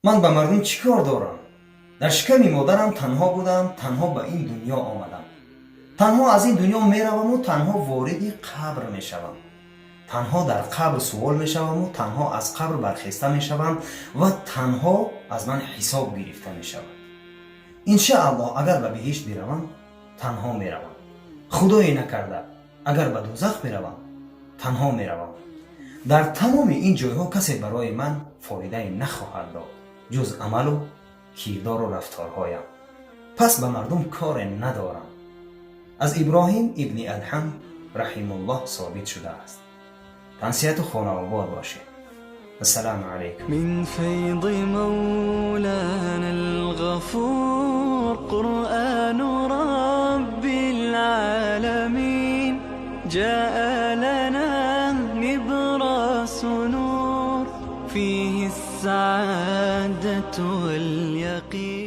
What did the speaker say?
من به مردم چی کار دارم؟ در شکم مادرم تنها بودم، تنها به این دنیا آمدم. تنها از این دنیا می روم و تنها وارد قبر می شوم. تنها در قبر سوال می شوم و تنها از قبر برخسته می شوم و تنها از من حساب گرفته می شود. انشاءالله اگر به بهشت بروم تنها می روم. خدای نکرده اگر به دوزخ بروم تنها می روم. در تمام این جایها کسی برای من فایده نخواهد داد جز عمل و کردار و رفتارهایم. پس به مردم کار ندارم. از ابراهیم ابن ادهم رحمه الله ثابت شده است. تنسیت خانه آباد باشید. السلام علیکم. من فيض مولانا الغفور قرآن رب العالمين جاء لنا نبراس نور فيه السعادة واليقين.